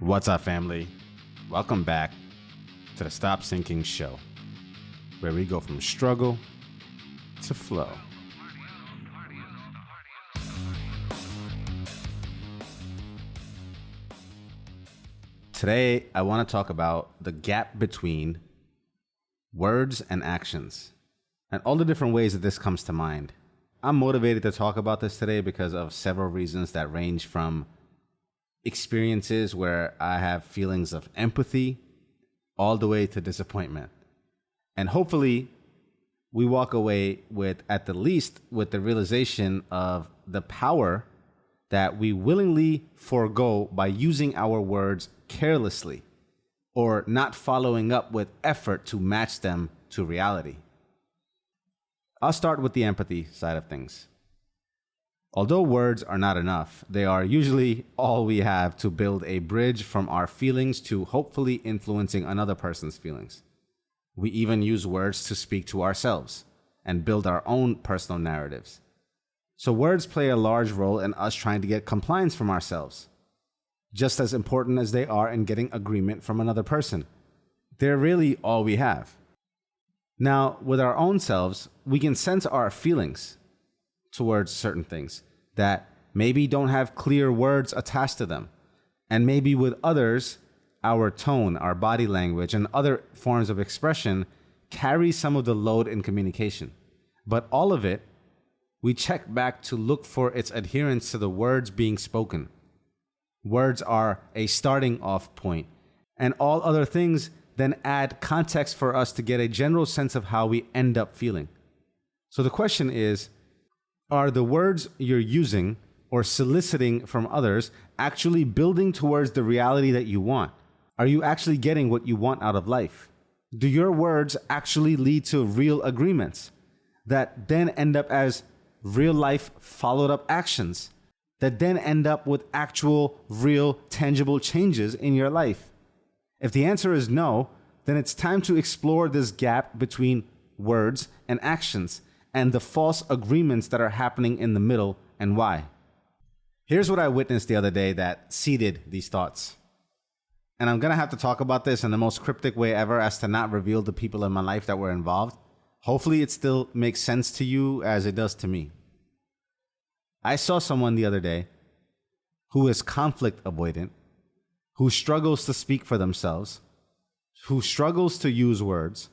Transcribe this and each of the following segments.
What's up, family? Welcome back to the Stop Sinking Show, where we go from struggle to flow. Today, I want to talk about the gap between words and actions and all the different ways that this comes to mind. I'm motivated to talk about this today because of several reasons that range from experiences where I have feelings of empathy all the way to disappointment. And hopefully we walk away with, at the least, with the realization of the power that we willingly forego by using our words carelessly or not following up with effort to match them to reality. I'll start with the empathy side of things. Although words are not enough, they are usually all we have to build a bridge from our feelings to hopefully influencing another person's feelings. We even use words to speak to ourselves and build our own personal narratives. So words play a large role in us trying to get compliance from ourselves, just as important as they are in getting agreement from another person. They're really all we have. Now, with our own selves, we can sense our feelings towards certain things that maybe don't have clear words attached to them. And maybe with others, our tone, our body language, and other forms of expression carry some of the load in communication. But all of it, we check back to look for its adherence to the words being spoken. Words are a starting off point, and all other things then add context for us to get a general sense of how we end up feeling. So the question is, are the words you're using or soliciting from others actually building towards the reality that you want? Are you actually getting what you want out of life? Do your words actually lead to real agreements that then end up as real life followed up actions that then end up with actual, real, tangible changes in your life? If the answer is no, then it's time to explore this gap between words and actions and the false agreements that are happening in the middle and why. Here's what I witnessed the other day that seeded these thoughts. And I'm going to have to talk about this in the most cryptic way ever as to not reveal the people in my life that were involved. Hopefully it still makes sense to you as it does to me. I saw someone the other day who is conflict avoidant, who struggles to speak for themselves, who struggles to use words,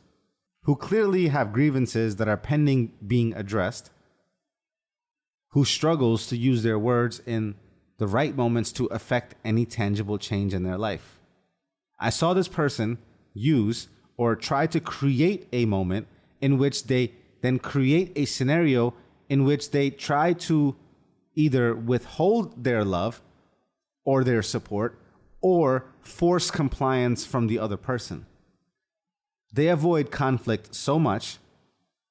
who clearly have grievances that are pending being addressed, who struggles to use their words in the right moments to affect any tangible change in their life. I saw this person use or try to create a moment in which they then create a scenario in which they try to either withhold their love or their support or force compliance from the other person. They avoid conflict so much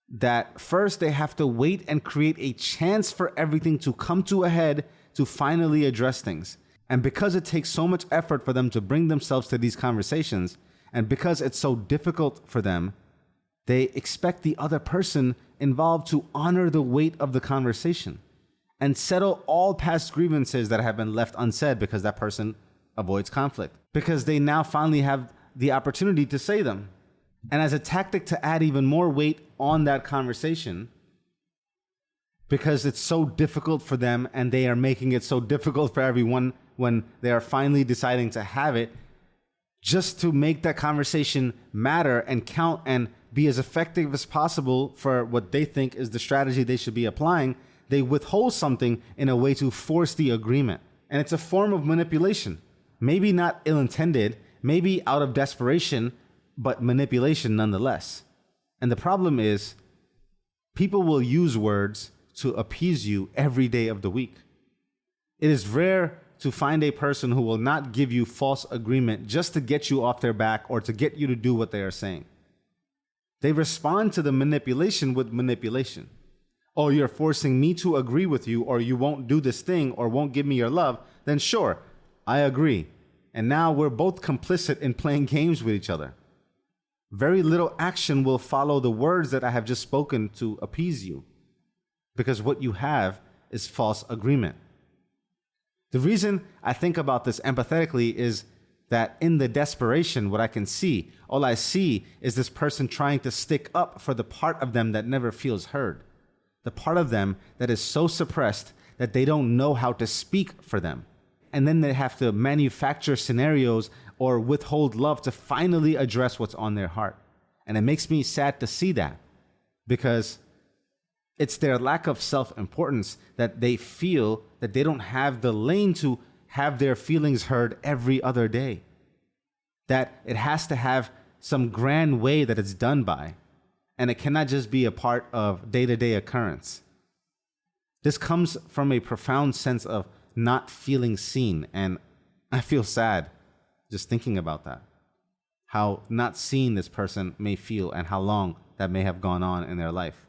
that first they have to wait and create a chance for everything to come to a head to finally address things. And because it takes so much effort for them to bring themselves to these conversations, and because it's so difficult for them, they expect the other person involved to honor the weight of the conversation and settle all past grievances that have been left unsaid because that person avoids conflict, because they now finally have the opportunity to say them. And as a tactic to add even more weight on that conversation, because it's so difficult for them and they are making it so difficult for everyone when they are finally deciding to have it, just to make that conversation matter and count and be as effective as possible for what they think is the strategy they should be applying, they withhold something in a way to force the agreement. And it's a form of manipulation. Maybe not ill-intended, maybe out of desperation, but manipulation nonetheless. And the problem is, people will use words to appease you every day of the week. It is rare to find a person who will not give you false agreement just to get you off their back or to get you to do what they are saying. They respond to the manipulation with manipulation. Oh, you're forcing me to agree with you, or you won't do this thing, or won't give me your love. Then sure, I agree. And now we're both complicit in playing games with each other. Very little action will follow the words that I have just spoken to appease you, because what you have is false agreement. The reason I think about this empathetically is that in the desperation, what I can see, all I see is this person trying to stick up for the part of them that never feels heard. The part of them that is so suppressed that they don't know how to speak for them. And then they have to manufacture scenarios or withhold love to finally address what's on their heart. And it makes me sad to see that, because it's their lack of self-importance that they feel that they don't have the lane to have their feelings heard every other day. That it has to have some grand way that it's done by, and it cannot just be a part of day-to-day occurrence. This comes from a profound sense of not feeling seen, and I feel sad just thinking about that. How not seen this person may feel and how long that may have gone on in their life.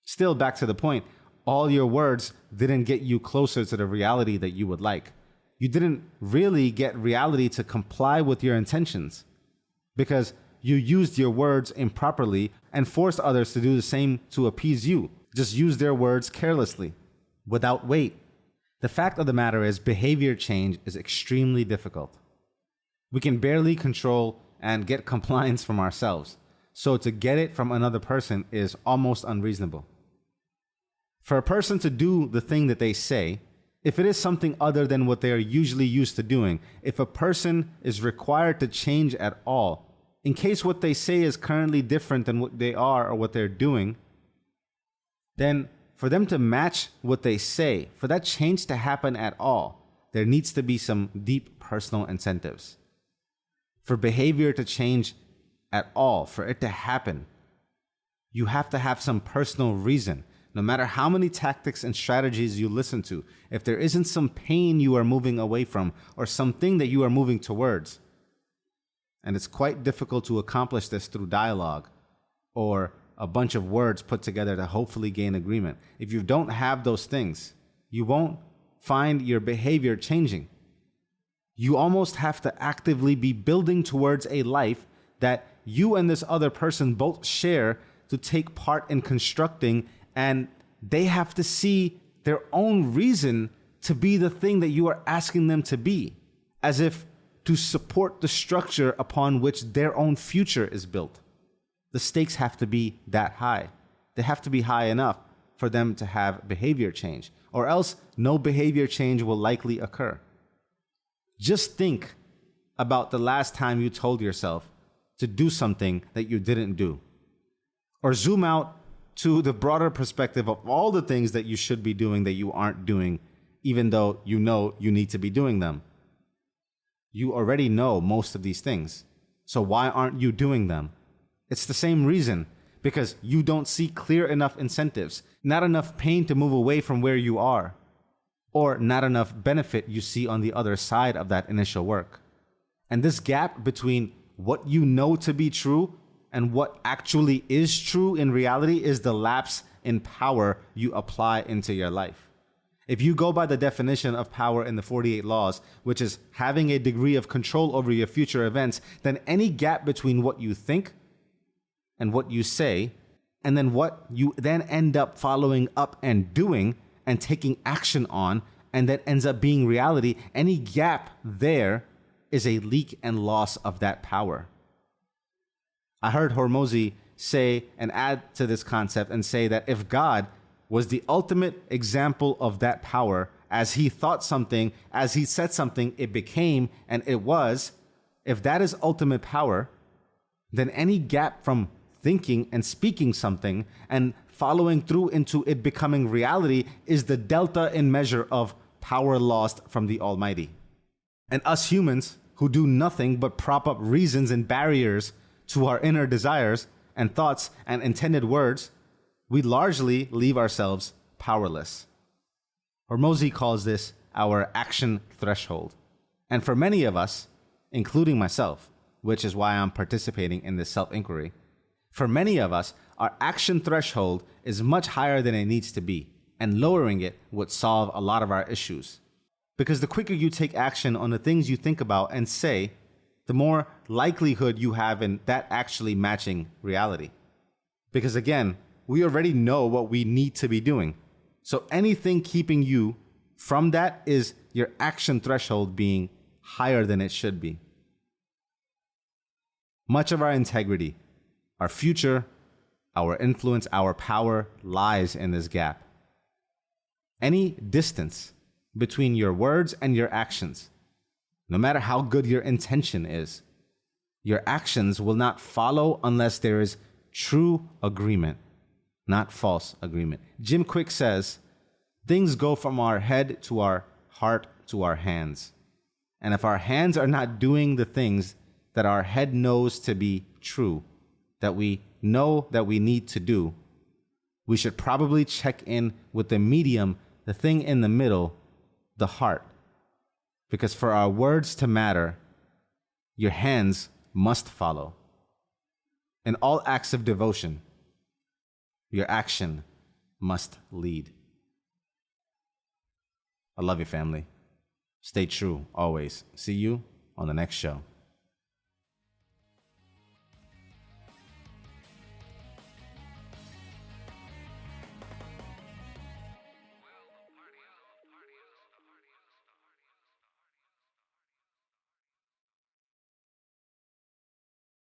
Still, back to the point, all your words didn't get you closer to the reality that you would like. You didn't really get reality to comply with your intentions, because you used your words improperly and forced others to do the same to appease you. Just use their words carelessly, without weight. The fact of the matter is, behavior change is extremely difficult. We can barely control and get compliance from ourselves, so to get it from another person is almost unreasonable. For a person to do the thing that they say, if it is something other than what they are usually used to doing, if a person is required to change at all, in case what they say is currently different than what they are or what they're doing, then for them to match what they say, for that change to happen at all, there needs to be some deep personal incentives. For behavior to change at all, for it to happen, you have to have some personal reason. No matter how many tactics and strategies you listen to, if there isn't some pain you are moving away from or something that you are moving towards, and it's quite difficult to accomplish this through dialogue or a bunch of words put together to hopefully gain agreement. If you don't have those things, you won't find your behavior changing. You almost have to actively be building towards a life that you and this other person both share to take part in constructing, and they have to see their own reason to be the thing that you are asking them to be, as if to support the structure upon which their own future is built. The stakes have to be that high. They have to be high enough for them to have behavior change, or else no behavior change will likely occur. Just think about the last time you told yourself to do something that you didn't do. Or zoom out to the broader perspective of all the things that you should be doing that you aren't doing, even though you know you need to be doing them. You already know most of these things, so why aren't you doing them? It's the same reason, because you don't see clear enough incentives, not enough pain to move away from where you are, or not enough benefit you see on the other side of that initial work. And this gap between what you know to be true and what actually is true in reality is the lapse in power you apply into your life. If you go by the definition of power in the 48 laws, which is having a degree of control over your future events, then any gap between what you think and what you say, and then what you then end up following up and doing and taking action on, and that ends up being reality, any gap there is a leak and loss of that power. I heard Hormozi say and add to this concept and say that if God was the ultimate example of that power, as he thought something, as he said something, it became, and it was, if that is ultimate power, then any gap from thinking and speaking something and following through into it becoming reality is the delta in measure of power lost from the Almighty. And us humans who do nothing but prop up reasons and barriers to our inner desires and thoughts and intended words, we largely leave ourselves powerless. Hormozi calls this our action threshold. And for many of us, including myself, which is why I'm participating in this self-inquiry, for many of us, our action threshold is much higher than it needs to be, and lowering it would solve a lot of our issues. Because the quicker you take action on the things you think about and say, the more likelihood you have in that actually matching reality. Because again, we already know what we need to be doing. So anything keeping you from that is your action threshold being higher than it should be. Much of our integrity, our future, our influence, our power lies in this gap. Any distance between your words and your actions, no matter how good your intention is, your actions will not follow unless there is true agreement, not false agreement. Jim Quick says, things go from our head to our heart to our hands. And if our hands are not doing the things that our head knows to be true, that we know that we need to do, we should probably check in with the medium, the thing in the middle, the heart. Because for our words to matter, your hands must follow. In all acts of devotion, your action must lead. I love you, family. Stay true always. See you on the next show.